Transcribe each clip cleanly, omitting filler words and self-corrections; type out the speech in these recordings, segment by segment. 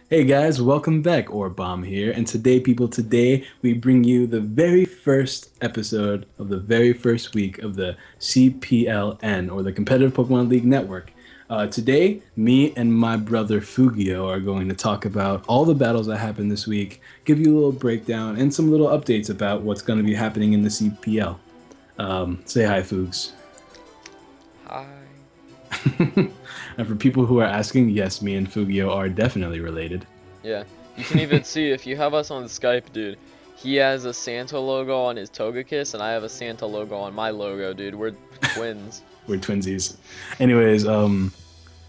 Hey guys, welcome back. Or Bomb here. And today we bring you the very first episode of the very first week of the CPLN, or the Competitive Pokemon League Network. Today, me and my brother Fugio are going to talk about all the battles that happened this week, give you a little breakdown, and some little updates about what's going to be happening in the CPL. Say hi, Fugs. Hi. And for people who are asking, yes, me and Fugio are definitely related. Yeah, you can even see if you have us on Skype, dude. He has a Santa logo on his Togekiss, and I have a Santa logo on my logo, dude. We're twins. We're twinsies. Anyways,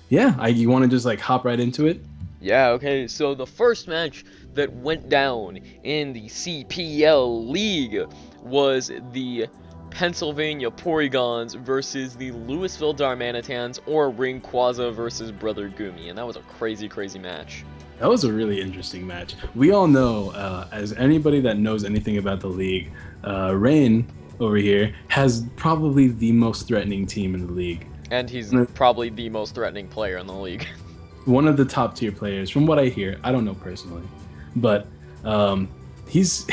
yeah, you want to just like hop right into it? Yeah, okay, so the first match that went down in the CPL League was the Pennsylvania Porygons versus the Louisville Darmanitans, or Rayquaza versus Brother Gumi, and that was a crazy, crazy match. That was a really interesting match. We all know, as anybody that knows anything about the league, Rain over here has probably the most threatening team in the league. And he's probably the most threatening player in the league. One of the top tier players, from what I hear. I don't know personally, but he's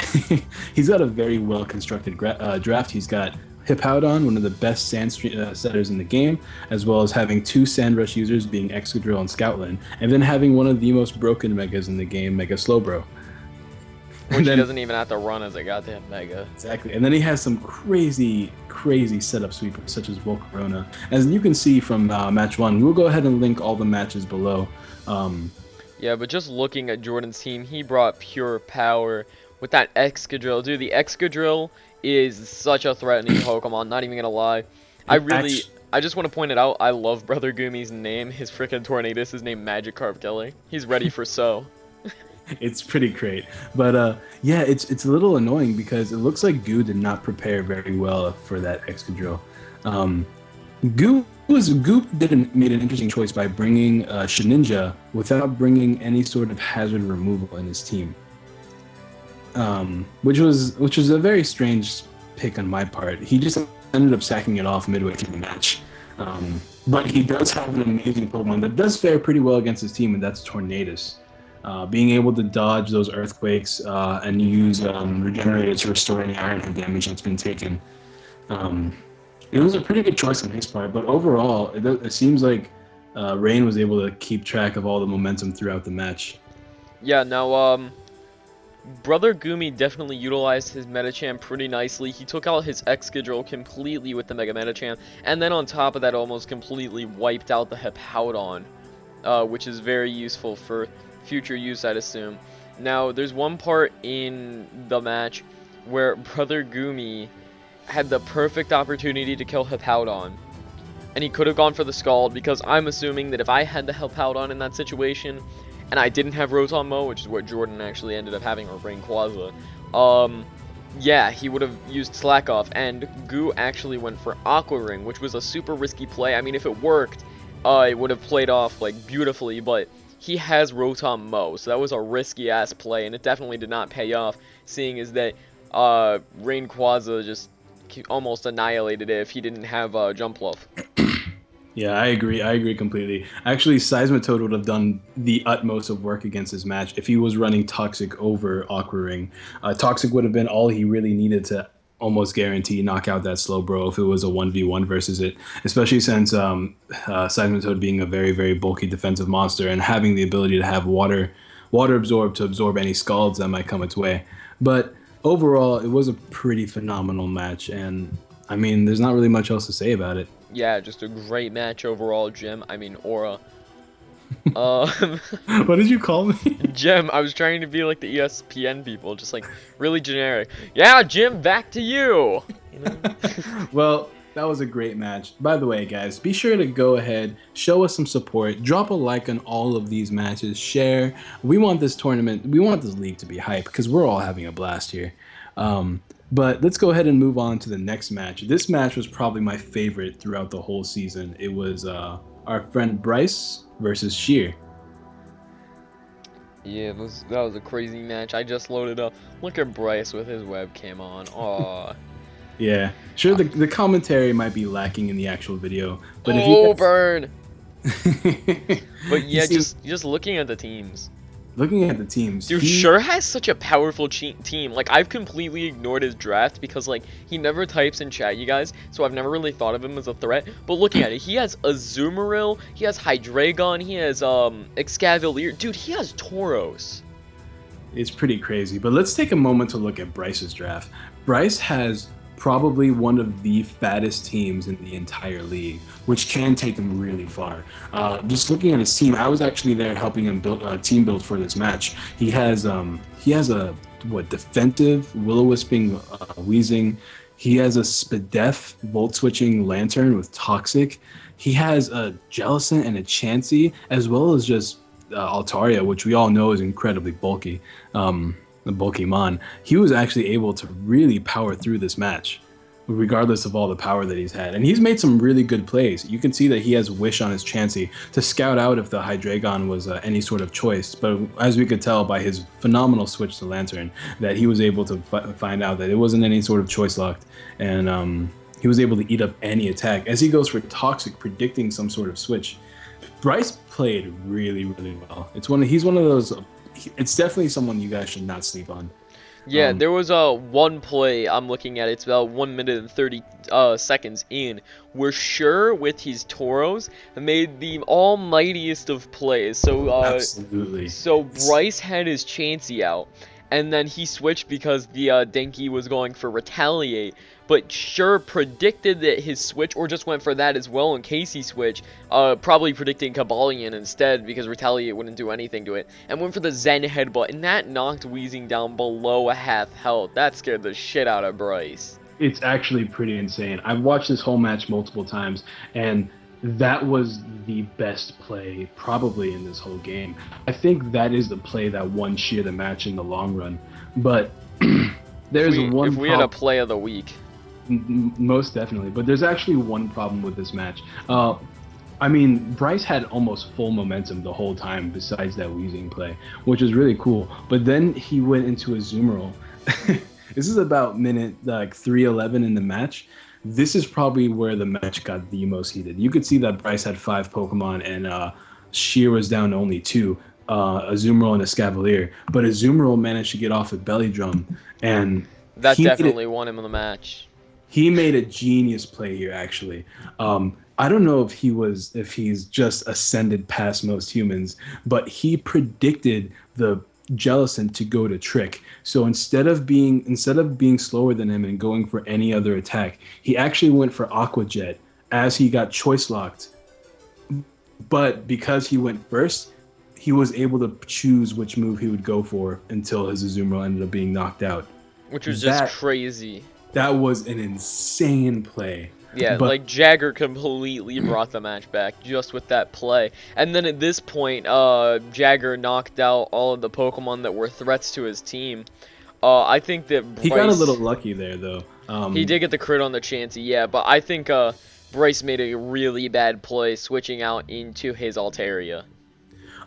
he's got a very well constructed draft. He's got Hippowdon, one of the best setters in the game, as well as having two Sand Rush users being Excadrill and Scoutland, and then having one of the most broken megas in the game, Mega Slowbro. Which he doesn't even have to run as a goddamn mega. Exactly. And then he has some crazy, crazy setup sweepers, such as Volcarona. As you can see from match one, we'll go ahead and link all the matches below. Yeah, but just looking at Jordan's team, he brought pure power with that Excadrill. Dude, the Excadrill is such a threatening Pokemon, not even gonna lie. I just want to point it out, I love Brother Gumi's name. His freaking Tornadus is named Magikarp Killer. He's ready for so. It's pretty great. But yeah, it's a little annoying because it looks like Goo did not prepare very well for that Excadrill. Goo made an interesting choice by bringing Shedinja without bringing any sort of hazard removal in his team, which was a very strange pick on my part. He just ended up sacking it off midway through the match. But he does have an amazing Pokemon that does fare pretty well against his team, and that's Tornadus. Being able to dodge those earthquakes and use Regenerator to restore any iron damage that's been taken. It was a pretty good choice on his part, but overall, it seems like Rain was able to keep track of all the momentum throughout the match. Yeah, now, Brother Gumi definitely utilized his Medicham pretty nicely. He took out his Excadrill completely with the Mega Medicham, and then on top of that, almost completely wiped out the Hippowdon, which is very useful for future use, I'd assume. Now, there's one part in the match where Brother Gumi had the perfect opportunity to kill Hippowdon, and he could have gone for the Scald, because I'm assuming that if I had the Hippowdon in that situation, and I didn't have Rotom Mow, which is what Jordan actually ended up having, or Rayquaza, yeah, he would have used Slack Off, and Goo actually went for Aqua Ring, which was a super risky play. I mean, if it worked, it would have played off, like, beautifully, but he has Rotom Mow, so that was a risky-ass play, and it definitely did not pay off, seeing as that Rayquaza just almost annihilated it if he didn't have Jumpluff. Yeah, I agree. I agree completely. Actually, Seismitoad would have done the utmost of work against this match if he was running Toxic over Aqua Ring. Toxic would have been all he really needed to almost guarantee knock out that Slowbro if it was a 1v1 versus it, especially since Seismitoad being a very, very bulky defensive monster and having the ability to have water absorb to absorb any scalds that might come its way. But overall, it was a pretty phenomenal match, and I mean, there's not really much else to say about it. Yeah, just a great match overall, Jim. I mean, Aura. What did you call me? Jim, I was trying to be like the ESPN people, just like really generic. Yeah, Jim, back to you. You know? Well, that was a great match. By the way, guys, be sure to go ahead, show us some support, drop a like on all of these matches, share. We want this tournament, we want this league to be hype because we're all having a blast here. But let's go ahead and move on to the next match. This match was probably my favorite throughout the whole season. It was our friend Bryce versus Sheer. Yeah, that was a crazy match. I just loaded up. Look at Bryce with his webcam on. Aw. Yeah, sure. The commentary might be lacking in the actual video, but burn. But yeah, just looking at the teams. looking at the teams, Dude, Sure has such a powerful team. Like, I've completely ignored his draft because, like, he never types in chat, you guys, so I've never really thought of him as a threat. But looking at it, he has Azumarill, he has Hydreigon, he has, Excavalier. Dude, he has Tauros. It's pretty crazy. But let's take a moment to look at Bryce's draft. Bryce has probably one of the fattest teams in the entire league, which can take him really far. Just looking at his team, I was actually there helping him build team build for this match. He has a defensive Will-O-Wisping Weezing. He has a Spadef Volt Switching Lantern with Toxic. He has a Jellicent and a Chansey, as well as just Altaria, which we all know is incredibly bulky. The bulky Mon, he was actually able to really power through this match, regardless of all the power that he's had. And he's made some really good plays. You can see that he has Wish on his Chansey to scout out if the Hydreigon was any sort of choice. But as we could tell by his phenomenal switch to Lantern, that he was able to find out that it wasn't any sort of choice locked. And he was able to eat up any attack. As he goes for Toxic, predicting some sort of switch, Bryce played really, really well. He's one of those. It's definitely someone you guys should not sleep on. Yeah, there was one play I'm looking at. It's about 1 minute and 30 seconds in, where Sure with his Tauros made the almightiest of plays. So Absolutely. So Bryce had his Chansey out, and then he switched because the Denki was going for Retaliate. But Sure predicted that his switch, or just went for that as well in case he switched, probably predicting Cobalion instead because Retaliate wouldn't do anything to it, and went for the Zen Headbutt, and that knocked Weezing down below a half health. That scared the shit out of Bryce. It's actually pretty insane. I've watched this whole match multiple times, and that was the best play probably in this whole game. I think that is the play that won Sheer the match in the long run. But if we had a play of the week. Most definitely, but there's actually one problem with this match. I mean, Bryce had almost full momentum the whole time besides that Weezing play, which is really cool. But then he went into a Azumarill. This is about minute 3:11 in the match. This is probably where the match got the most heated. You could see that Bryce had 5 Pokemon and Sheer was down to only 2, Azumarill and Escavalier. But Azumarill managed to get off with Belly Drum, and that definitely won him in the match. He made a genius play here, actually. I don't know if he's just ascended past most humans, but he predicted the Jellicent to go to Trick. So instead of being slower than him and going for any other attack, he actually went for Aqua Jet as he got choice locked. But because he went first, he was able to choose which move he would go for until his Azumarill ended up being knocked out. Which was just crazy. That was an insane play. Yeah, like Jagger completely brought the match back just with that play. And then at this point, Jagger knocked out all of the Pokemon that were threats to his team. I think that Bryce... He got a little lucky there, though. He did get the crit on the Chansey, yeah, but I think Bryce made a really bad play switching out into his Altaria.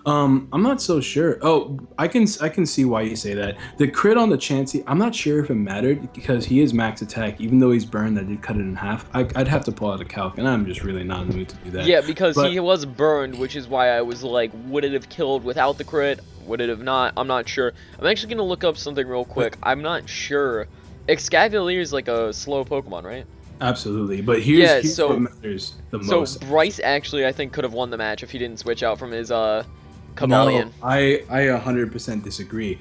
I'm not so sure. Oh, I can see why you say that. The crit on the Chansey, I'm not sure if it mattered because he is max attack. Even though he's burned, that did cut it in half. I'd have to pull out a calc, and I'm just really not in the mood to do that. Yeah, because he was burned, which is why I was like, would it have killed without the crit? Would it have not? I'm not sure. I'm actually going to look up something real quick. I'm not sure. Excavalier is like a slow Pokemon, right? Absolutely, but here's what matters the most. So Bryce actually, I think, could have won the match if he didn't switch out from his Cobalion. No, I 100% disagree.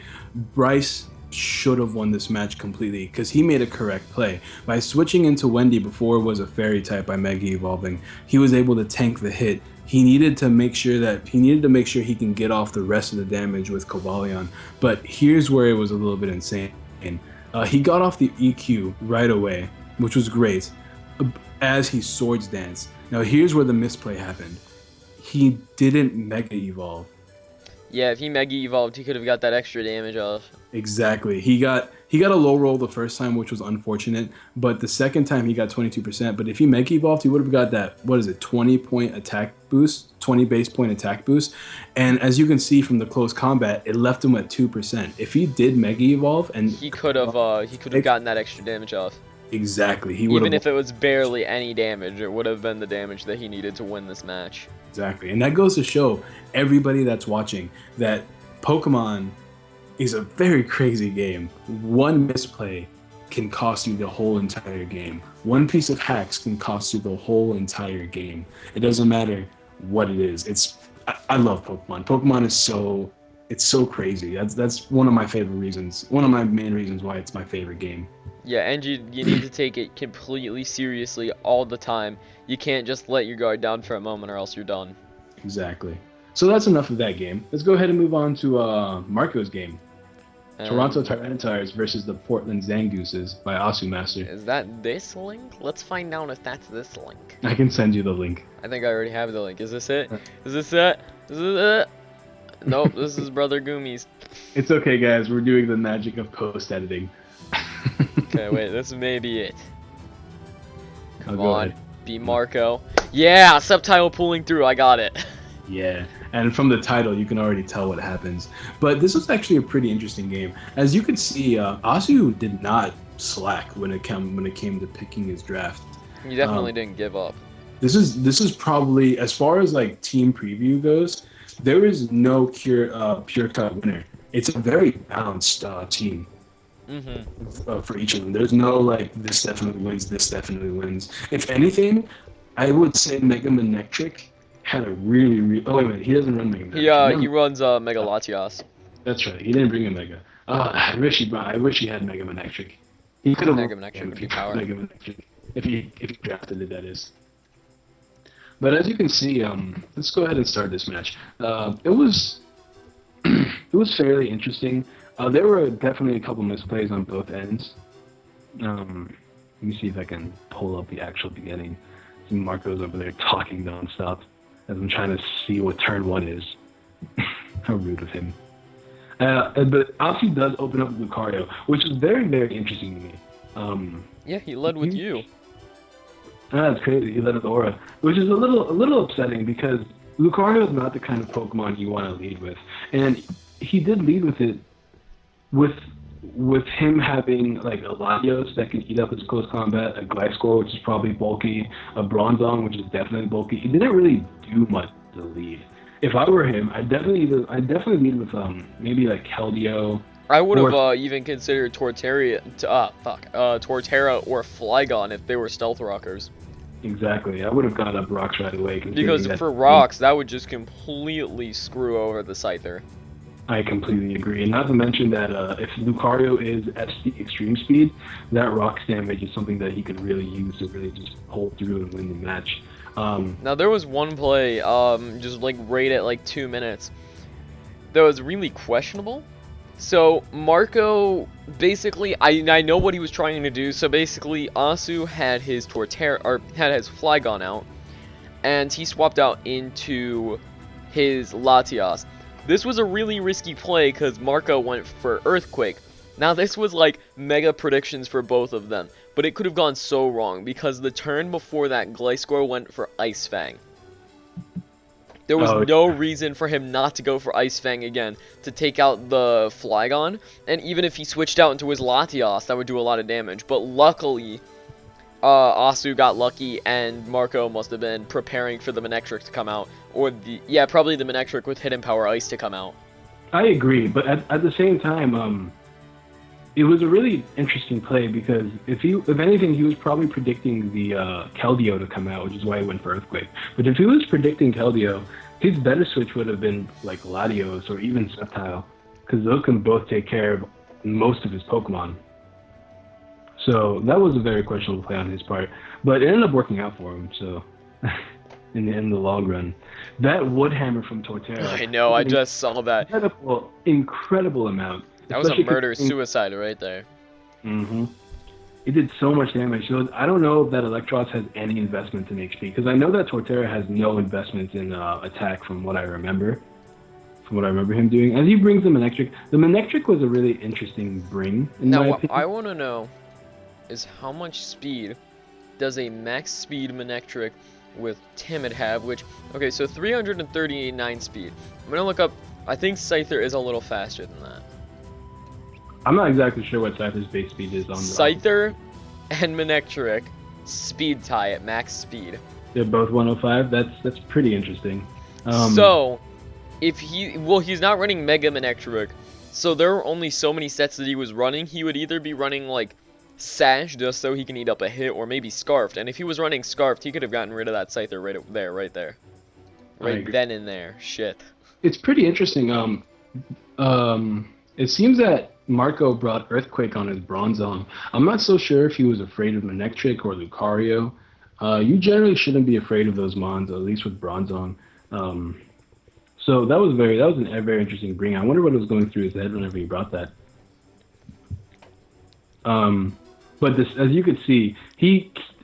Bryce should have won this match completely because he made a correct play. By switching into Wendy before it was a fairy type by Mega Evolving, he was able to tank the hit. He needed to make sure he can get off the rest of the damage with Cobalion. But here's where it was a little bit insane. He got off the EQ right away, which was great, as he Swords Dance. Now here's where the misplay happened. He didn't Mega Evolve. Yeah, if he Mega Evolved, he could have got that extra damage off. Exactly. He got a low roll the first time, which was unfortunate, but the second time he got 22%. But if he Mega Evolved, he would have got that, 20-point attack boost, 20 base point attack boost. And as you can see from the close combat, it left him at 2%. If he did Mega Evolve, and he could have gotten that extra damage off. Exactly. Even if it was barely any damage, it would have been the damage that he needed to win this match. Exactly. And that goes to show everybody that's watching that Pokemon is a very crazy game. One misplay can cost you the whole entire game. One piece of hacks can cost you the whole entire game. It doesn't matter what it is. I love Pokemon. Pokemon is so crazy. That's one of my favorite reasons. One of my main reasons why it's my favorite game. Yeah, and you need to take it completely seriously all the time. You can't just let your guard down for a moment or else you're done. Exactly. So that's enough of that game. Let's go ahead and move on to Marco's game. Toronto Tyranitar versus the Portland Zangooses by Asu Master. Is that this link? Let's find out if that's this link. I can send you the link. I think I already have the link. Is this it? Is this it? Is this it? Nope, this is Brother Gumi's. It's okay, guys. We're doing the magic of post-editing. Okay, wait. This may be it. Come Go on. ahead. Be Marco. Yeah! Subtitle pulling through. I got it. Yeah, and from the title, you can already tell what happens. But this was actually a pretty interesting game. As you can see, Asu did not slack when it came to picking his draft. You definitely didn't give up. This is probably, as far as like team preview goes, there is no pure cut winner. It's a very balanced team. For each of them. There's no like this definitely wins, this definitely wins. If anything, I would say Mega Manectric had a really oh wait a minute, he doesn't run Mega Manectric. He runs Mega Latias. That's right, he didn't bring a Mega. I wish he had Mega Manectric. He could have Mega Manectric would be power. Mega Manectric if he drafted it, that is. But as you can see, let's go ahead and start this match. It was fairly interesting. There were definitely a couple misplays on both ends. Let me see if I can pull up the actual beginning. See Marco's over there talking nonstop as I'm trying to see what turn one is. How rude of him. But Asu does open up with Lucario, which is very, very interesting to me. Yeah, he led with you. That's crazy. He led with Aura, which is a little upsetting because Lucario is not the kind of Pokemon you want to lead with, and he did lead with it with him having like a Latios that can eat up his close combat, a Gliscor which is probably bulky, a Bronzong which is definitely bulky. He didn't really do much to lead. If I were him, I'd definitely lead with maybe like Keldeo. I would have even considered Torterra or Flygon if they were Stealth Rockers. Exactly, I would have gone up Rocks right away. Because for Rocks, that would just completely screw over the Scyther. I completely agree. And not to mention that if Lucario is SD Extreme Speed, that Rocks damage is something that he could really use to really just hold through and win the match. Now there was one play, just like right at like 2 minutes, that was really questionable. So Marco, basically, I know what he was trying to do. So basically, Asu had his had his Flygon out, and he swapped out into his Latias. This was a really risky play because Marco went for Earthquake. Now this was like mega predictions for both of them, but it could have gone so wrong because the turn before that Gliscor went for Ice Fang. There was no reason for him not to go for Ice Fang again to take out the Flygon, and even if he switched out into his Latias, that would do a lot of damage. But luckily, Asu got lucky, and Marco must have been preparing for the Manectric to come out, or probably the Manectric with Hidden Power Ice to come out. I agree, but at the same time, it was a really interesting play because if anything, he was probably predicting the Keldeo to come out, which is why he went for Earthquake. But if he was predicting Keldeo, his better switch would have been like Latios or even Sceptile, because those can both take care of most of his Pokemon. So that was a very questionable play on his part, but it ended up working out for him. So in the long run, that Wood Hammer from Torterra. I know, I just saw that. Incredible amount. That was a murder-suicide right there. Mm-hmm. It did so much damage. So I don't know if that Electros has any investment in HP, because I know that Torterra has no investment in attack from what I remember. From what I remember him doing. As he brings the Manectric was a really interesting bring, in my opinion. Now, what I want to know is how much speed does a max speed Manectric with Timid have, which, okay, so 339 speed. I'm going to look up, I think Scyther is a little faster than that. I'm not exactly sure what Scyther's base speed is on the... Scyther and Manectric speed tie at max speed. They're both 105? That's pretty interesting. So, he's not running Mega Manectric, so there are only so many sets that he was running. He would either be running like Sash just so he can eat up a hit, or maybe Scarfed. And if he was running Scarfed, he could have gotten rid of that Scyther right there. Right then and there. Shit. It's pretty interesting. It seems that Marco brought Earthquake on his Bronzong. I'm not so sure if he was afraid of Manectric or Lucario. You generally shouldn't be afraid of those mons, at least with Bronzong. So that was a very interesting bring. I wonder what was going through his head whenever he brought that. But this, as you could see,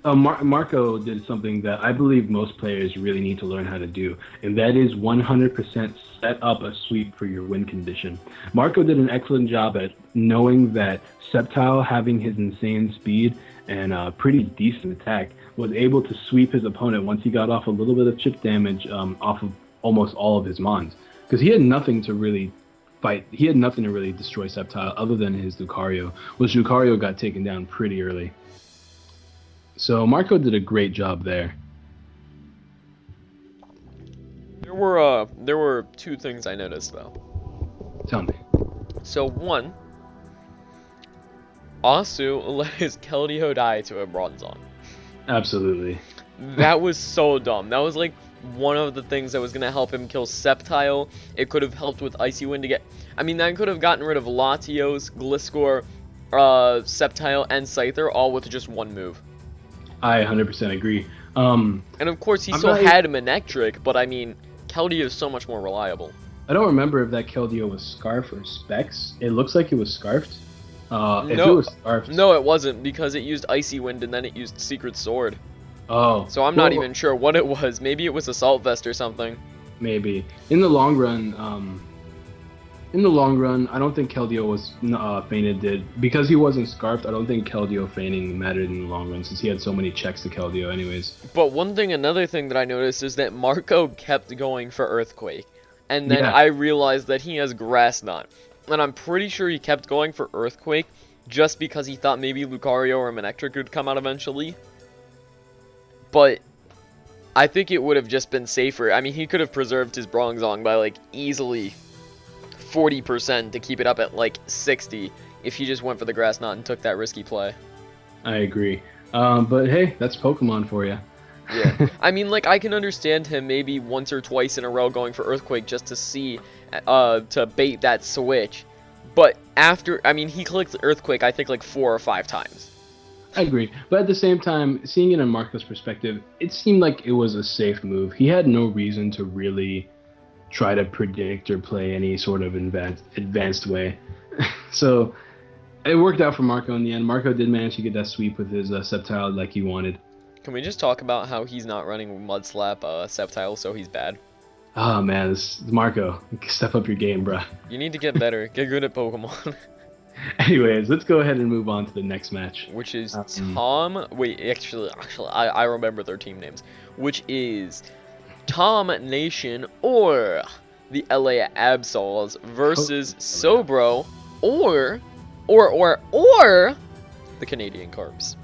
Marco did something that I believe most players really need to learn how to do, and that is 100% set up a sweep for your win condition. Marco did an excellent job at knowing that Sceptile, having his insane speed and pretty decent attack, was able to sweep his opponent once he got off a little bit of chip damage off of almost all of his mons, because he had nothing to really fight. He had nothing to really destroy Sceptile other than his Lucario, which Lucario got taken down pretty early. So Marco did a great job there. There were two things I noticed though. Tell me. So one, Asu let his Keldeo die to a Bronzong. Absolutely. That was so dumb. That was like one of the things that was gonna help him kill Sceptile. It could have helped with Icy Wind to get. I mean, that could have gotten rid of Latios, Gliscor, Sceptile, and Scyther all with just one move. I 100% agree. And of course, he still had Manectric, but I mean, Keldeo is so much more reliable. I don't remember if that Keldeo was Scarf or Specs. It looks like it was Scarfed. If it was Scarfed... No, it wasn't, because it used Icy Wind and then it used Secret Sword. Oh. So I'm not even sure what it was. Maybe it was Assault Vest or something. Maybe. In the long run, I don't think Keldeo was fainted. Because he wasn't Scarfed, I don't think Keldeo feigning mattered in the long run, since he had so many checks to Keldeo anyways. But another thing that I noticed is that Marco kept going for Earthquake. And then I realized that he has Grass Knot. And I'm pretty sure he kept going for Earthquake just because he thought maybe Lucario or Manectric would come out eventually. But I think it would have just been safer. I mean, he could have preserved his Bronzong by like easily 40% to keep it up at like 60 if he just went for the Grass Knot and took that risky play. I agree. But hey, that's Pokemon for you. Yeah. I mean, like, I can understand him maybe once or twice in a row going for Earthquake just to see, to bait that switch. But after, I mean, he clicked Earthquake, I think, like 4 or 5 times. I agree. But at the same time, seeing it in Marco's perspective, it seemed like it was a safe move. He had no reason to really try to predict or play any sort of advanced way. So it worked out for Marco in the end. Marco did manage to get that sweep with his Sceptile like he wanted. Can we just talk about how he's not running Mud Slap Sceptile, so he's bad? Oh man, this Marco, step up your game, bruh. You need to get better. Get good at Pokemon. Anyways, let's go ahead and move on to the next match. Which is Tom... Wait, actually, I remember their team names. Which is Tom Nation or the LA Absols versus Sobro or the Canadian Carps.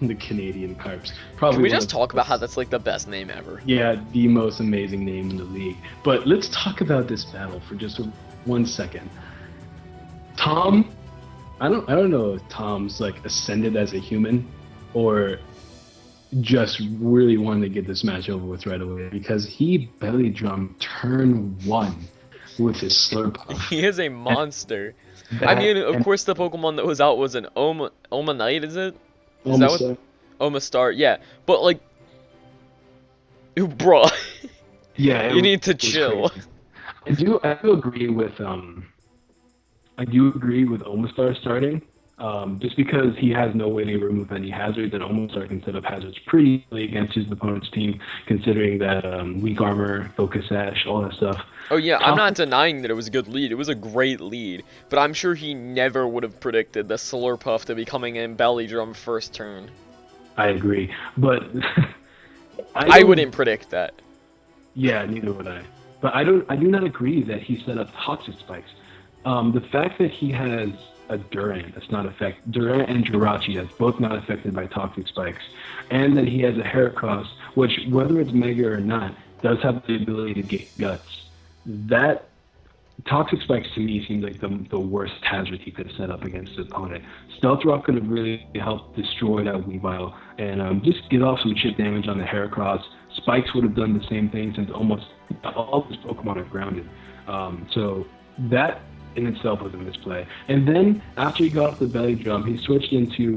The Canadian Carps. Probably. Can we just talk about how that's like the best name ever? Yeah, the most amazing name in the league. But let's talk about this battle for just 1 second. Tom, I don't know if Tom's like ascended as a human or just really wanted to get this match over with right away, because he belly drummed turn 1 with his Slurpuff. He is a monster. I mean, of course, the Pokemon that was out was an Omanite, is it? Is that what? Omastar, yeah. But like, bro, yeah, you need to chill. I do agree with Omastar starting. Just because he has no way to remove any hazards, and Omastar can set up hazards pretty easily against his opponent's team, considering that weak armor, focus sash, all that stuff. Oh yeah, I'm not denying that it was a good lead. It was a great lead, but I'm sure he never would have predicted the Slurpuff to be coming in belly drum first turn. I agree, but I wouldn't predict that. Yeah, neither would I. But I do not agree that he set up Toxic Spikes. The fact that he has a Durant that's not affected, Durant and Jirachi that's both not affected by Toxic Spikes, and that he has a Heracross, which, whether it's Mega or not, does have the ability to get Guts. that Toxic Spikes to me seems like the worst hazard he could have set up against his opponent. Stealth Rock could have really helped destroy that Weavile and just get off some chip damage on the Heracross. Spikes would have done the same thing since almost all of his Pokemon are grounded. So that in itself was a misplay. And then after he got off the belly drum, he switched into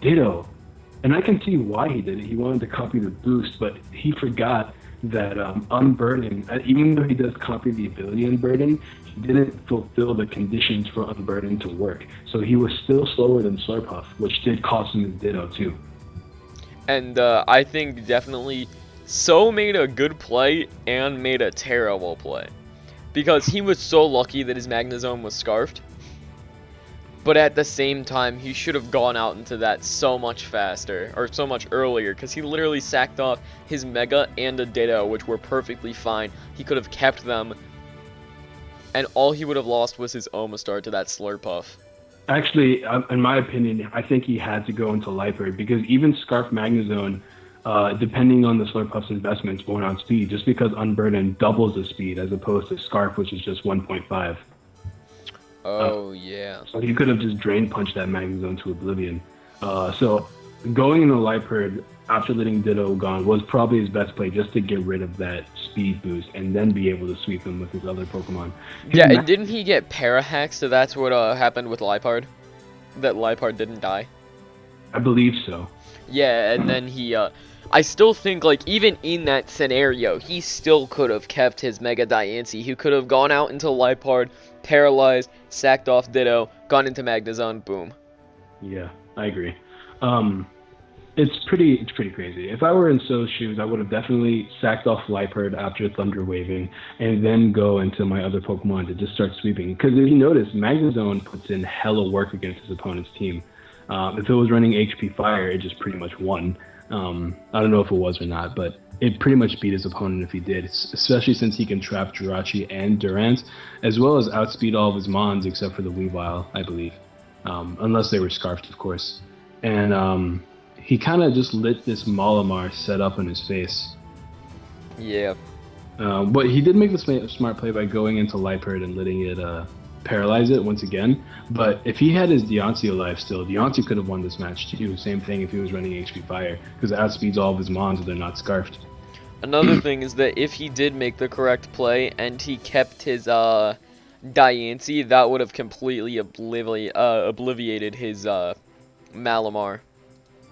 Ditto. And I can see why he did it. He wanted to copy the boost, but he forgot that Unburden, even though he does copy the ability Unburden, he didn't fulfill the conditions for Unburden to work. So he was still slower than Slurpuff, which did cost him his Ditto too. And I think definitely So made a good play and made a terrible play. Because he was so lucky that his Magnezone was scarfed. But at the same time, he should have gone out into that so much faster, or so much earlier, because he literally sacked off his Mega and a Ditto, which were perfectly fine. He could have kept them, and all he would have lost was his Omastar to that Slurpuff. Actually, in my opinion, I think he had to go into Lifer, because even Scarf Magnezone, depending on the Slurpuff's investments, won't outspeed, just because Unburden doubles the speed, as opposed to Scarf, which is just 1.5. Oh, yeah. So he could have just Drain Punched that Magnezone to oblivion. So going into Lifer after letting Ditto gone was probably his best play, just to get rid of that speed boost and then be able to sweep him with his other Pokemon. Yeah, and didn't he get Parahax, so that's what happened with Liepard? That Liepard didn't die? I believe so. Yeah, and then he, I still think, like, even in that scenario, he still could have kept his Mega Diancie. He could have gone out into Liepard, paralyzed, sacked off Ditto, gone into Magnezone, boom. Yeah, I agree. It's pretty crazy. If I were in So's shoes, I would have definitely sacked off Liepard after Thunder Waving, and then go into my other Pokemon to just start sweeping. Because if you notice, Magnezone puts in hella work against his opponent's team. If it was running HP Fire, it just pretty much won. I don't know if it was or not, but it pretty much beat his opponent if he did, especially since he can trap Jirachi and Durant, as well as outspeed all of his Mons except for the Weavile, I believe. Unless they were scarfed, of course. And he kind of just lit this Malamar set up in his face. Yeah. But he did make the smart play by going into Liepard and letting it paralyze it once again. But if he had his Deontay alive still, Deontay could have won this match too. Same thing if he was running HP Fire, because it outspeeds all of his Mons if they're not scarfed. Another thing is that if he did make the correct play and he kept his Diancie, that would have completely obliviated his Malamar.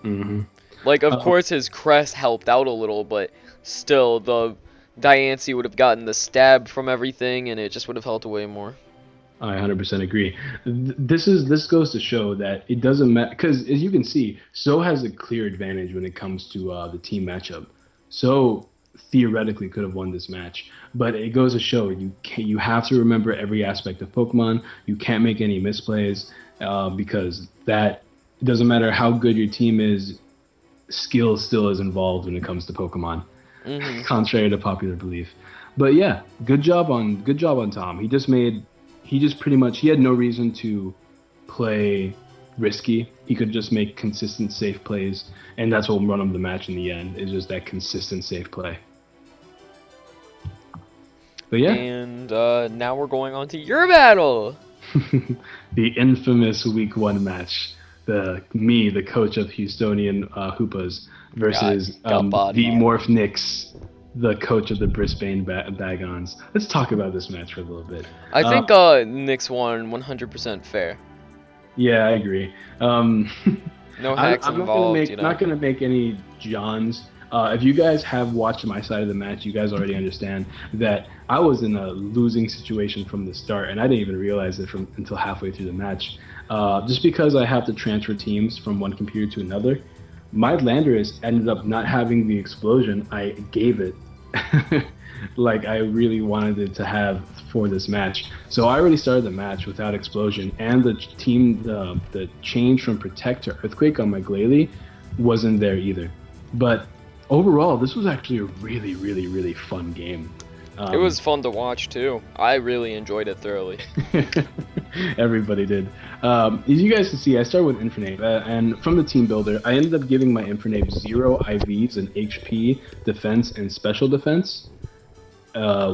Mm-hmm. Like, of course his Crest helped out a little, but still, the Diancie would have gotten the stab from everything, and it just would have helped way more. I 100% agree. This goes to show that it doesn't matter, because as you can see, So has a clear advantage when it comes to the team matchup. So theoretically could have won this match, but it goes to show you have to remember every aspect of Pokemon. You can't make any misplays, because that it doesn't matter how good your team is, skill still is involved when it comes to Pokemon. Mm-hmm. Contrary to popular belief. But yeah, good job on Tom. He had no reason to play risky. He could just make consistent safe plays, and that's what won him the match in the end, is just that consistent safe play. But yeah. And now we're going on to your battle. The infamous Week 1 match. The coach of Houstonian Hoopas, versus the Morph Nix, the coach of the Brisbane Bagons. Let's talk about this match for a little bit. I think Nix won 100% fair. Yeah, I agree. No hacks involved. I'm not gonna make any Johns. If you guys have watched my side of the match, you guys already understand that I was in a losing situation from the start, and I didn't even realize it until halfway through the match. Just because I have to transfer teams from one computer to another, my Landorus ended up not having the explosion I gave it. Like I really wanted it to have for this match. So I already started the match without explosion, and the change from Protect to Earthquake on my Glalie wasn't there either. But overall, this was actually a really, really, really fun game. It was fun to watch too. I really enjoyed it thoroughly. Everybody did. As you guys can see, I started with Infernape, and from the team builder, I ended up giving my Infernape 0 IVs and HP, defense, and special defense.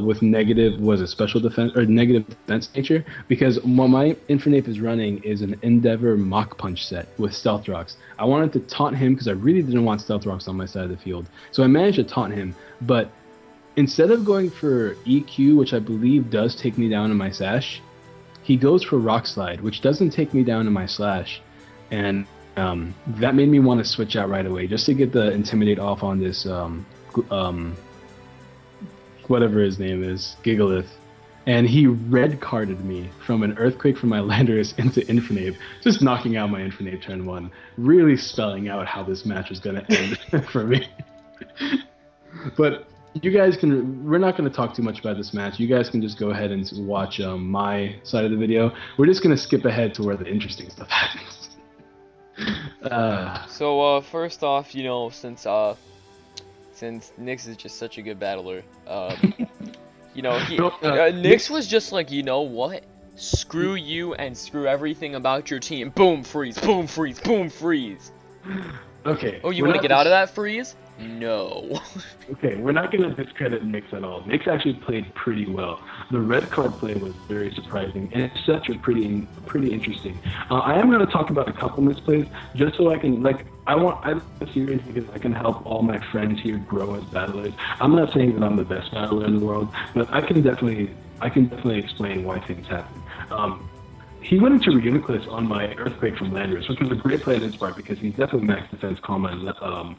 with negative was a special defense or negative defense nature because what my Infernape is running is an Endeavor Mach Punch set with Stealth Rocks. I wanted to taunt him because I really didn't want Stealth Rocks on my side of the field, so I managed to taunt him. But instead of going for EQ, which I believe does take me down in my sash, he goes for Rock Slide, which doesn't take me down in my slash, and that made me want to switch out right away just to get the Intimidate off on this whatever his name is, Gigalith. And he red carded me from an Earthquake from my Landorus into Infernape, just knocking out my Infernape turn 1, really spelling out how this match is going to end for me. But you guys we're not going to talk too much about this match. You guys can just go ahead and watch my side of the video. We're just going to skip ahead to where the interesting stuff happens. So first off, you know, since Nyx is just such a good battler, you know, Nyx was just like, you know what? Screw you and screw everything about your team. Boom, freeze, boom, freeze, boom, freeze. Okay. Oh, you want to get out of that freeze? No. Okay, we're not going to discredit Nyx at all. Nyx actually played pretty well. The red card play was very surprising, and it's such a pretty interesting. I am going to talk about a couple misplays, just so I can, I like the series because I can help all my friends here grow as battlers. I'm not saying that I'm the best battler in the world, but I can definitely explain why things happen. He went into Reuniclus on my Earthquake from Landorus, which was a great play on his part because he's definitely max defense calm on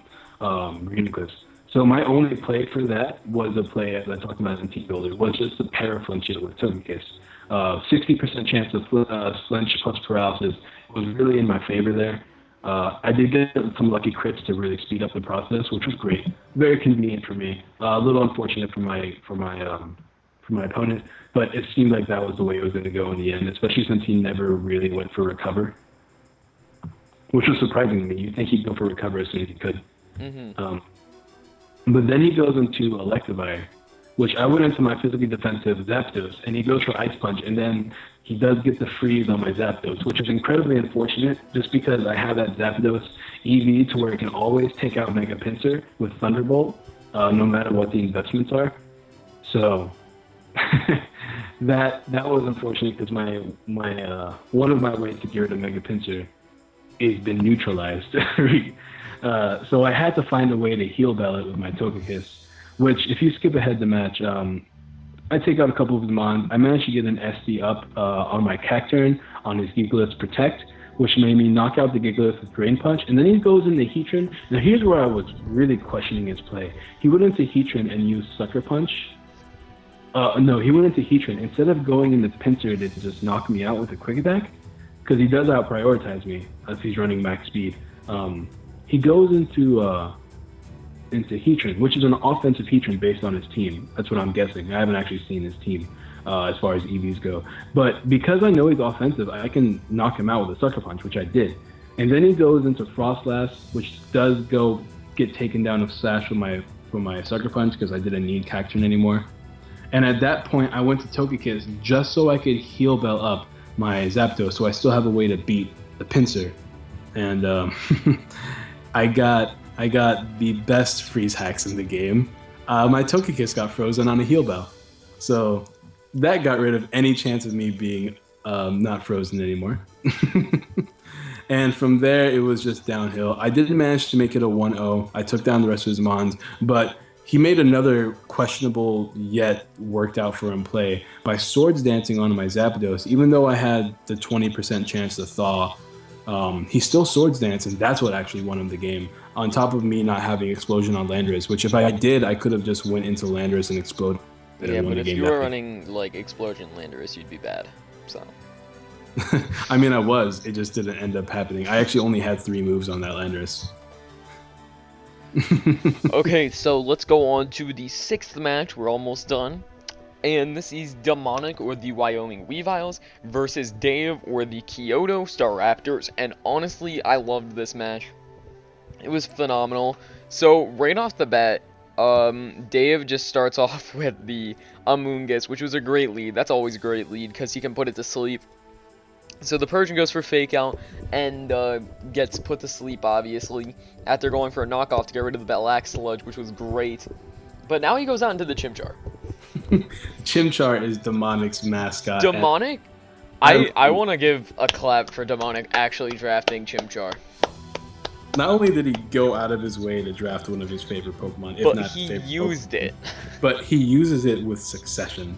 Reuniclus. So my only play for that was a play, as I talked about in Team Builder, was just a Paraflinch it with Togekiss. 60% chance of flinch plus paralysis was really in my favor there. I did get some lucky crits to really speed up the process, which was great. Very convenient for me. A little unfortunate for my opponent, but it seemed like that was the way it was going to go in the end, especially since he never really went for recover, which was surprising to me. You'd think he'd go for recover as soon as he could. Mm-hmm. But then he goes into Electivire, which I went into my physically defensive Zapdos, and he goes for Ice Punch, and then he does get the freeze on my Zapdos, which is incredibly unfortunate just because I have that Zapdos EV to where it can always take out Mega Pinsir with Thunderbolt, no matter what the investments are. So that was unfortunate because my one of my ways to get rid of Mega Pinsir has been neutralized. So I had to find a way to heal Bell it with my Togekiss, which if you skip ahead the match, I take out a couple of his mons. I managed to get an SD up on my Cacturn on his Gigalith's Protect, which made me knock out the Gigalith with Drain Punch, and then he goes into Heatran. Now here's where I was really questioning his play. He went into Heatran and used Sucker Punch. No, he went into Heatran. Instead of going into Pinsir to just knock me out with a Quick Attack, because he does out-prioritize me if he's running max speed, he goes into Heatran, which is an offensive Heatran based on his team. That's what I'm guessing. I haven't actually seen his team as far as EVs go. But because I know he's offensive, I can knock him out with a Sucker Punch, which I did. And then he goes into Frostlass, which does get taken down with Sash with my Sucker Punch because I didn't need Cacturn anymore. And at that point, I went to Togekiss just so I could heal Bell up my Zapdos, so I still have a way to beat the Pinsir. And I got the best freeze hacks in the game. My Togekiss got frozen on a heal Bell, so that got rid of any chance of me being not frozen anymore. And from there, it was just downhill. I did manage to make it a 1-0. I took down the rest of his mons, but he made another questionable yet worked out for him play by Swords Dancing onto my Zapdos. Even though I had the 20% chance to thaw, he still Swords Dance, and that's what actually won him the game. On top of me not having Explosion on Landorus, which if I did, I could have just went into Landorus and exploded. Yeah, but if you were running like Explosion Landorus, you'd be bad. So. I mean, I was. It just didn't end up happening. I actually only had 3 moves on that Landorus. Okay, so let's go on to the 6th match. We're almost done. And this is Demonic, or the Wyoming Weaviles, versus Dave, or the Kyoto Staraptors. And honestly, I loved this match. It was phenomenal. So, right off the bat, Dave just starts off with the Amoonguss, which was a great lead. That's always a great lead, because he can put it to sleep. So the Persian goes for Fake Out, and gets put to sleep, obviously, after going for a knockoff to get rid of the Batlax Sludge, which was great. But now he goes out into the Chimchar. Chimchar is Demonic's mascot, and Demonic? I I want to give a clap for Demonic actually drafting Chimchar. not only did he go out of his way to draft one of his favorite Pokemon, if But not he his favorite used Pokemon, it. but he uses it with succession.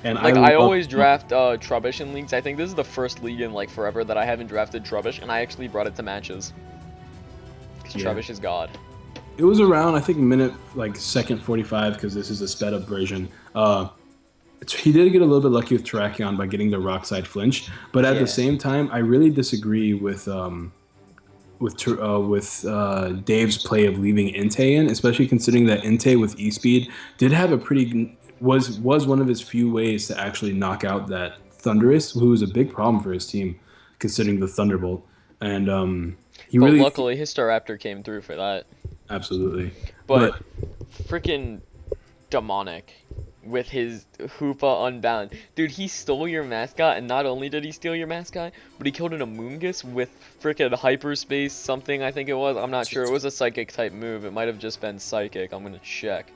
And I Like, I love always draft Trubbish in leagues. I think this is the first league in, like, forever that I haven't drafted Trubbish, and I actually brought it to matches. Because yeah. Trubbish is God. It was around, I think, minute like second 45 because this is a sped up version. He did get a little bit lucky with Terrakion by getting the rock side flinch, but at the Yeah. same time, I really disagree with Dave's play of leaving Entei in, especially considering that Entei with E speed did have a pretty was one of his few ways to actually knock out that Thunderous, who was a big problem for his team, considering the Thunderbolt, and he But really luckily, his Staraptor came through for that. absolutely, But but freaking Demonic with his Hoopa Unbound. Dude, he stole your mascot, and not only did he steal your mascot, but he killed an Amoonguss with freaking Hyperspace something, I think it was. I'm not sure. It was a Psychic type move. It might have just been Psychic. I'm gonna check.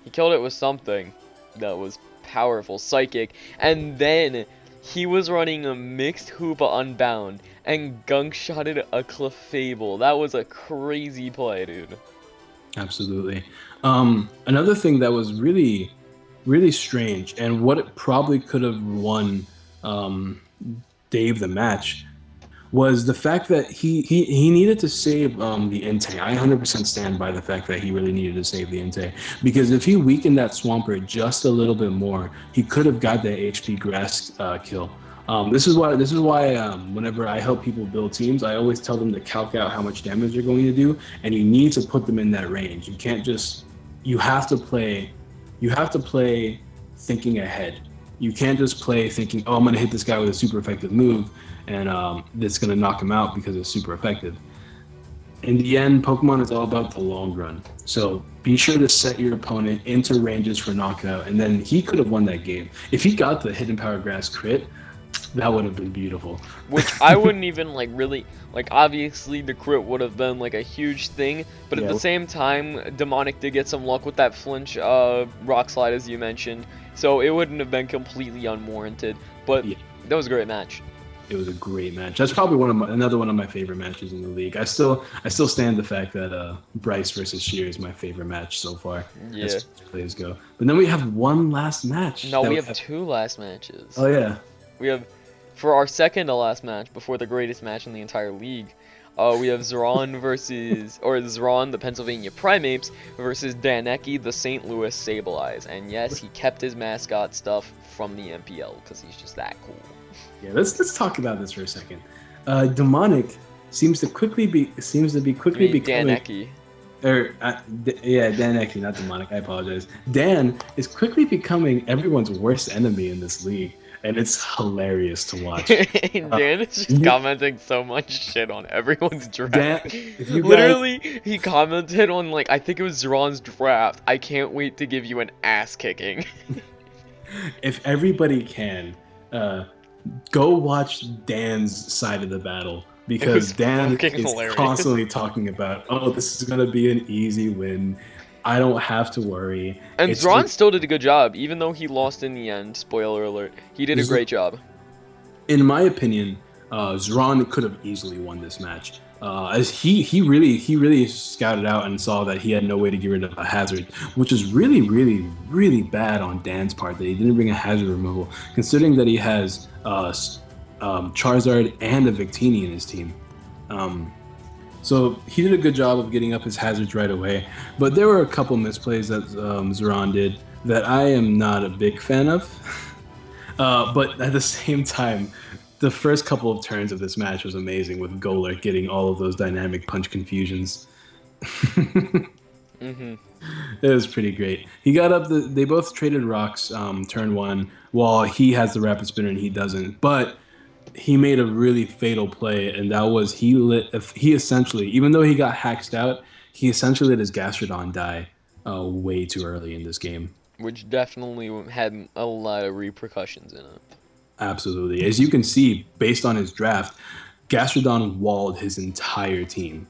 He killed it with something that was powerful, Psychic, and then he was running a mixed Hoopa Unbound and gunk shotted a Clefable. That was a crazy play, dude. absolutely. Another thing that was really, really strange, and what it probably could have won um, Dave the match was the fact that he needed to save the Entei. I 100% stand by the fact that he really needed to save the Entei because if he weakened that Swampert just a little bit more, he could have got that HP grass kill. This is why whenever I help people build teams, I always tell them to calc out how much damage they're going to do, and you need to put them in that range. You can't just you have to play thinking ahead. You can't just play thinking, oh, I'm going to hit this guy with a super effective move, and that's going to knock him out because it's super effective. In the end, Pokemon is all about the long run. So be sure to set your opponent into ranges for knockout, and then he could have won that game. If he got the Hidden Power Grass crit, that would have been beautiful. Which I wouldn't even like really like. Obviously, the crit would have been like a huge thing, but at Yeah. the same time, Demonic did get some luck with that flinch rock slide as you mentioned, so it wouldn't have been completely unwarranted. But Yeah. that was a great match. It was a great match. That's probably another one of my favorite matches in the league. I still stand the fact that Bryce versus Sheer is my favorite match so far Yeah. as plays go. But then we have one last match. No, that we have two last matches. Oh yeah. We have, for our second to last match, before the greatest match in the entire league, we have Zeron Zeron, the Pennsylvania Primates, versus Danecki, the St. Louis Sableyes. And yes, he kept his mascot stuff from the MPL, because he's just that cool. Yeah, let's talk about this for a second. Demonic seems to be quickly becoming Danecki. Dan actually, not Demonic. I apologize. Dan is quickly becoming everyone's worst enemy in this league, and it's hilarious to watch. Dan is just commenting so much shit on everyone's draft. Dan, if you guys, Literally, he commented on, like, I think it was Zeron's draft. I can't wait to give you an ass kicking. if everybody can, go watch Dan's side of the battle because Dan fucking is hilarious. constantly talking about, oh, this is gonna be an easy win. I don't have to worry. And It's Zeron just- still did a good job, even though he lost in the end. Spoiler alert. He did a great job. in my opinion, Zeron could have easily won this match. As he really scouted out and saw that he had no way to get rid of a hazard, which is really bad on Dan's part that he didn't bring a hazard removal, considering that he has Charizard and a Victini in his team. So he did a good job of getting up his hazards right away, but there were a couple misplays that Zeron did that I am not a big fan of. But at the same time, the first couple of turns of this match was amazing with Golurk getting all of those dynamic punch confusions. Mm-hmm. It was pretty great. He got up. They both traded rocks turn one, while he has the rapid spinner and he doesn't. But he made a really fatal play, and that was he essentially, even though he got hacked out, he essentially let his Gastrodon die way too early in this game. Which definitely had a lot of repercussions in it. Absolutely. As you can see, based on his draft, Gastrodon walled his entire team.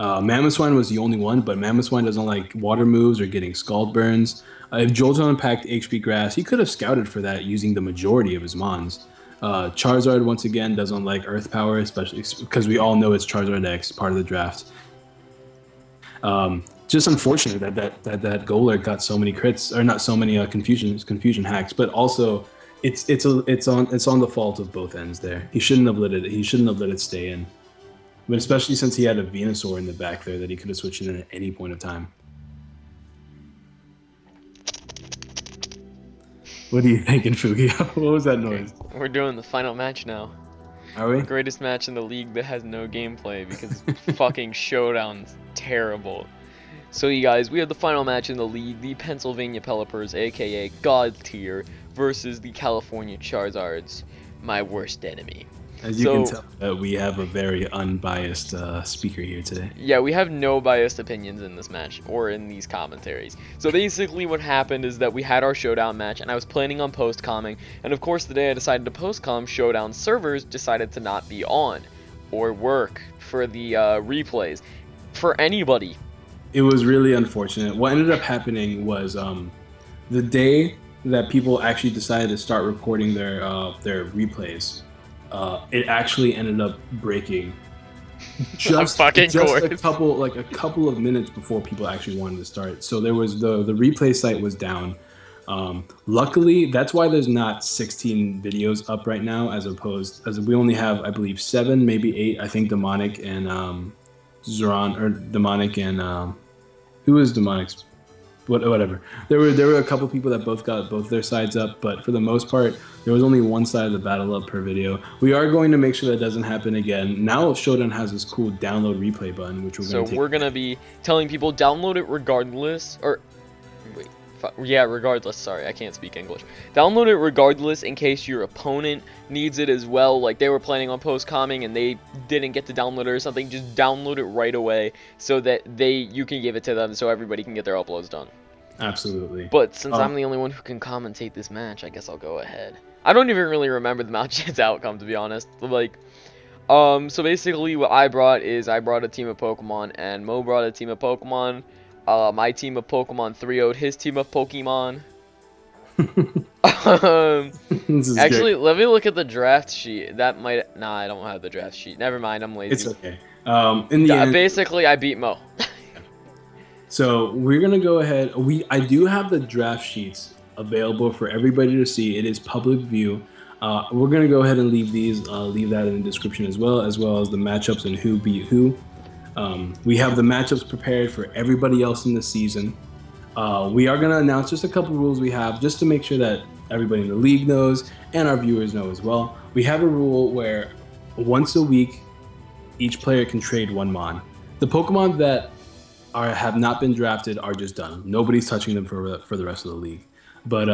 Mamoswine was the only one, but Mamoswine doesn't like water moves or getting scald burns. If Jolteon packed HP Grass, he could have scouted for that using the majority of his Mons. Charizard, once again, doesn't like Earth Power, especially because we all know it's Charizard X, part of the draft. Just unfortunate that Golurk got so many crits, or not so many confusion hacks, but also it's on the fault of both ends there. He shouldn't have let it stay in. But especially since he had a Venusaur in the back there that he could have switched in at any point of time. What are you thinking, Fugi? What was that noise? We're doing the final match now. Are we? The greatest match in the league that has no gameplay because fucking Showdown's terrible. So you guys, we have the final match in the league, the Pennsylvania Pelipers, aka God Tier, versus the California Charizards, my worst enemy. As you can tell, we have a very unbiased speaker here today. Yeah, we have no biased opinions in this match, or in these commentaries. So basically what happened is that we had our Showdown match, and I was planning on post-comming, and of course the day I decided to post-com, Showdown servers decided to not be on, or work, for the replays, for anybody. It was really unfortunate. What ended up happening was the day that people actually decided to start recording their replays, it actually ended up breaking just a couple of minutes before people actually wanted to start. So there was the replay site was down. Luckily, that's why there's not 16 videos up right now, as we only have, I believe, 7, maybe 8. I think Demonic and Zoran, or Demonic and who is Demonic's? Whatever. There were a couple people that both got both their sides up, but for the most part, there was only one side of the battle up per video. We are going to make sure that doesn't happen again. Now Showdown has this cool download replay button, which we're going to be telling people download it regardless, or wait, yeah, regardless. Sorry, I can't speak English. Download it regardless in case your opponent needs it as well. Like they were planning on post-comming and they didn't get to download it or something. Just download it right away so that you can give it to them so everybody can get their uploads done. Absolutely. But since I'm the only one who can commentate this match, I guess I'll go ahead. I don't even really remember the match's outcome, to be honest. Like, so basically what I brought a team of Pokemon, and Mo brought a team of Pokemon. My team of Pokemon 3-0'd his team of Pokemon. Actually, let me look at the draft sheet. That might... Nah, I don't have the draft sheet. Never mind, I'm lazy. It's okay. In the end, basically, I beat Mo. So we're gonna go ahead. I do have the draft sheets available for everybody to see. It is public view. We're gonna go ahead and leave that in the description as well as the matchups and who beat who. We have the matchups prepared for everybody else in the season. We are gonna announce just a couple rules we have just to make sure that everybody in the league knows and our viewers know as well. We have a rule where once a week, each player can trade one Mon. The Pokemon that have not been drafted are just done. Nobody's touching them for the rest of the league. But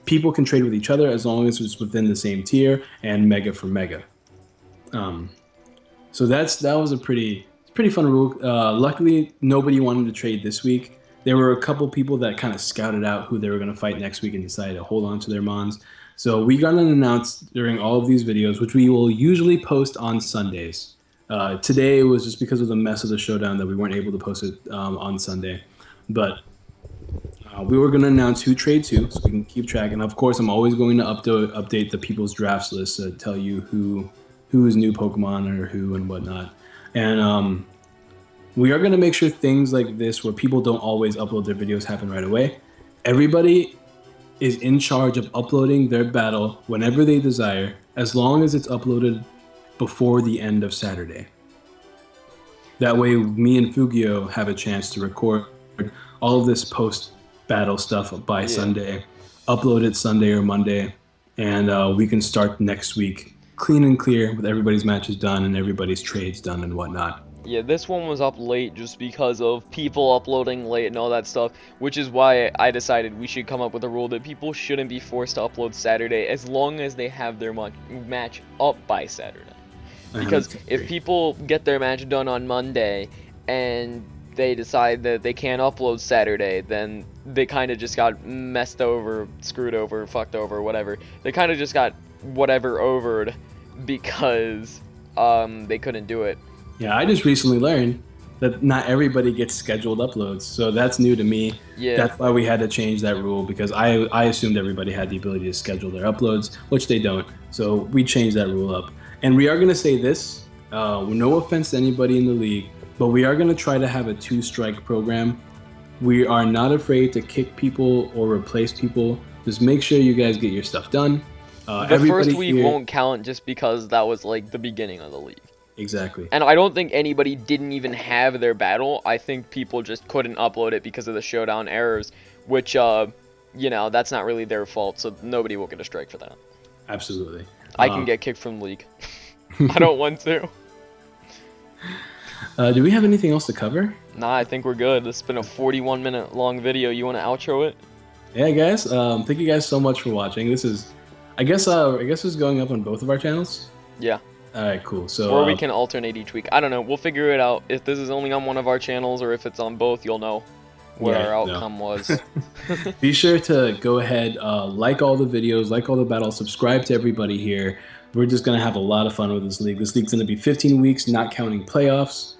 people can trade with each other as long as it's within the same tier and Mega for Mega. So that was a pretty fun rule. Luckily, nobody wanted to trade this week. There were a couple people that kind of scouted out who they were going to fight next week and decided to hold on to their Mons. So we got an announcement during all of these videos, which we will usually post on Sundays. Today was just because of the mess of the Showdown that we weren't able to post it on Sunday. But we were going to announce who trades who, so we can keep track. And of course, I'm always going to update the people's drafts list to tell you who's new Pokemon or who and whatnot. And we are going to make sure things like this, where people don't always upload their videos, happen right away. Everybody is in charge of uploading their battle whenever they desire, as long as it's uploaded before the end of Saturday. That way, me and Fugio have a chance to record all of this post-battle stuff by Sunday, upload it Sunday or Monday, and we can start next week clean and clear with everybody's matches done and everybody's trades done and whatnot. Yeah, this one was up late just because of people uploading late and all that stuff, which is why I decided we should come up with a rule that people shouldn't be forced to upload Saturday as long as they have their match up by Saturday. Because if people get their match done on Monday and they decide that they can't upload Saturday, then they kind of just got messed over, screwed over, fucked over, whatever. They kind of just got whatever overed because they couldn't do it. Yeah, I just recently learned that not everybody gets scheduled uploads. So that's new to me. Yeah. That's why we had to change that rule because I assumed everybody had the ability to schedule their uploads, which they don't. So we changed that rule up. And we are going to say this, no offense to anybody in the league, but we are going to try to have a 2-strike program. We are not afraid to kick people or replace people. Just make sure you guys get your stuff done. The first week won't count just because that was like the beginning of the league. Exactly. And I don't think anybody didn't even have their battle. I think people just couldn't upload it because of the showdown errors, which, that's not really their fault, so nobody will get a strike for that. Absolutely. I can get kicked from league. I don't want to. Do we have anything else to cover? Nah, I think we're good. This has been a 41-minute long video. You want to outro it? Yeah, guys. Thank you guys so much for watching. This is, I guess it's going up on both of our channels. Yeah. All right, cool. So, or we can alternate each week. I don't know. We'll figure it out. If this is only on one of our channels or if it's on both, you'll know what our outcome was. Be sure to go ahead, like all the videos, like all the battles, subscribe to everybody here. We're just going to have a lot of fun with this league. This league's going to be 15 weeks, not counting playoffs.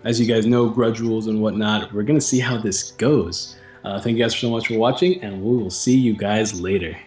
As you guys know, grudge rules and whatnot. We're going to see how this goes. Thank you guys so much for watching, and we will see you guys later.